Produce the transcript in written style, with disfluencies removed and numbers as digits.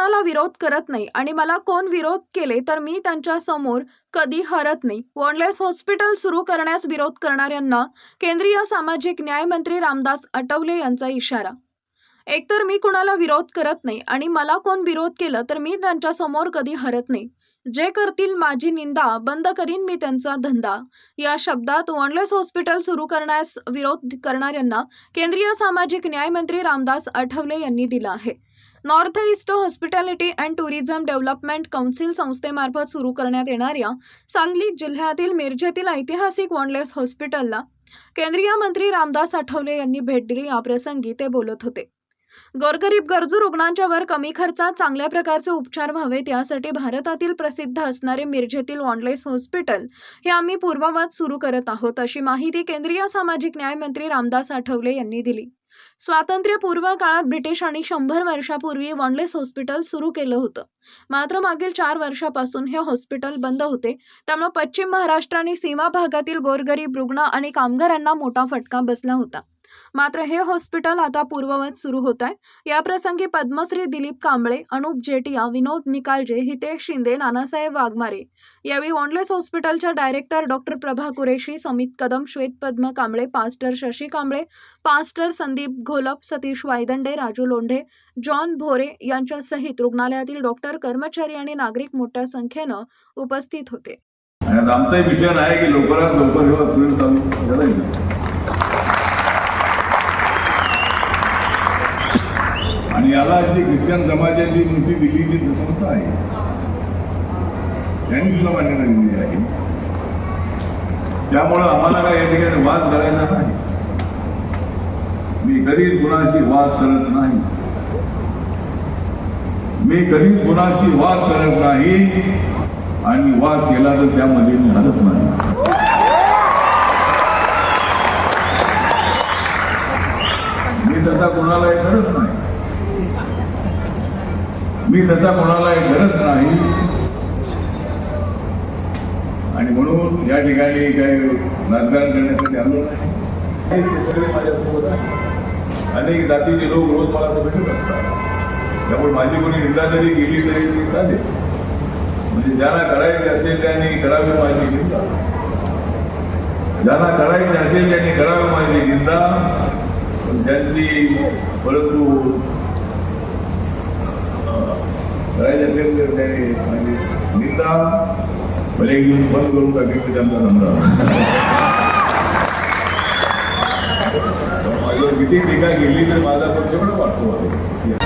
कुणाला विरोध करत नाही आणि मला कोण विरोध केले तर मी त्यांच्या समोर कधी हरत नाही. वॉन्डलेस हॉस्पिटल सुरू करण्यास विरोध करणाऱ्यांना केंद्रीय सामाजिक न्याय मंत्री रामदास आठवले यांचा इशारा. एकतर मी कुणाला विरोध करत नाही आणि मला कोण विरोध केलं तर मी त्यांच्या समोर कधी हरत नाही. जे करतील माझी निंदा बंद करीन मी त्यांचा धंदा. या शब्दात वॉन्डलेस हॉस्पिटल सुरू करण्यास विरोध करणाऱ्यांना केंद्रीय सामाजिक न्याय मंत्री रामदास आठवले यांनी दिला आहे. North east hospitality and tourism development council संस्थेमार्फत सुरू करण्यात येणाऱ्या सांगली जिल्ह्यातील मिरजेतील ऐतिहासिक वॉन्डलेस हॉस्पिटलला केंद्रीय मंत्री रामदास आठवले यांनी भेट दिली. याप्रसंगी ते बोलत होते. गोरगरीब गरजू रुग्णांच्या वर कमी खर्चात चांगल्या प्रकारचे उपचार व्हावेत यासाठी भारतातील प्रसिद्ध असणारे मिरजेतील वॉन्डलेस हॉस्पिटल हे आम्ही पूर्ववत सुरू करत आहोत, अशी माहिती केंद्रीय सामाजिक न्याय मंत्री रामदास आठवले यांनी दिली. स्वातंत्र्यपूर्व काळात ब्रिटिशांनी 100 वर्षापूर्वी वॉन्डलेस हॉस्पिटल सुरू केलं होतं. मात्र मागील 4 वर्षापासून हे हॉस्पिटल बंद होते. त्यामुळे पश्चिम महाराष्ट्र आणि सीमा भागातील गोरगरीब रुग्ण आणि कामगारांना मोठा फटका बसला होता. मात्र हे हॉस्पिटल आता पूर्ववत सुरू होत आहे. याप्रसंगी पद्मश्री दिलीप कांबळे, अनुप जेटिया, विनोद निकालजे, हितेश शिंदे, नानासाहेब वाघमारे, यावेळी वॉन्डलेस हॉस्पिटलच्या director doctor Prabha Kureshi, Samit Kadam, Shwet Padma Kamble, pastor Shashi Kamble, pastor Sandeep Gholap, Satish Waydande, Raju Londhe, John Bhore यांच्यासहित रुग्णालयातील डॉक्टर, कर्मचारी आणि नागरिक मोठ्या संख्येनं उपस्थित होते. आमचा विषय आहे की लवकरात लवकर हे हॉस्पिटल चालू करायचं आणि याला जी ख्रिश्चन समाजाची मोठी दिल्लीची संस्था आहे त्यांनी सुद्धा मान्यता दिलेली आहे. त्यामुळं आम्हाला काय या ठिकाणी वाद करायचा नाही. मी कधीच कुणाशी वाद करत नाही. मी कधीच कुणाशी वाद करत नाही आणि वाद केला तर त्यामध्ये मी हरत नाही. मी तसा कोणालाही करत नाही. मी तसा कोणालाही करत नाही आणि म्हणून या ठिकाणी काही राजकारण करण्यासाठी आलो नाही. ते सगळे माझ्यासोबत आहे. अनेक जातीचे लोक रोज मला भेटत असतात. त्यामुळे माझी कोणी निंदा जरी गेली तरी ती चालेल. म्हणजे ज्यांना करायचे असेल त्यांनी करावी माझी निंदा. ज्यांना करायचे असेल त्यांनी करावी माझी निंदा. पण त्यांची परंतु करायचे असेल तर त्याने म्हणजे निंदा भले घेऊन बंद करून टाकेल त्यांचा धंदा. माझ्यावर किती टीका केली तर माझा पक्ष पण वाटतो.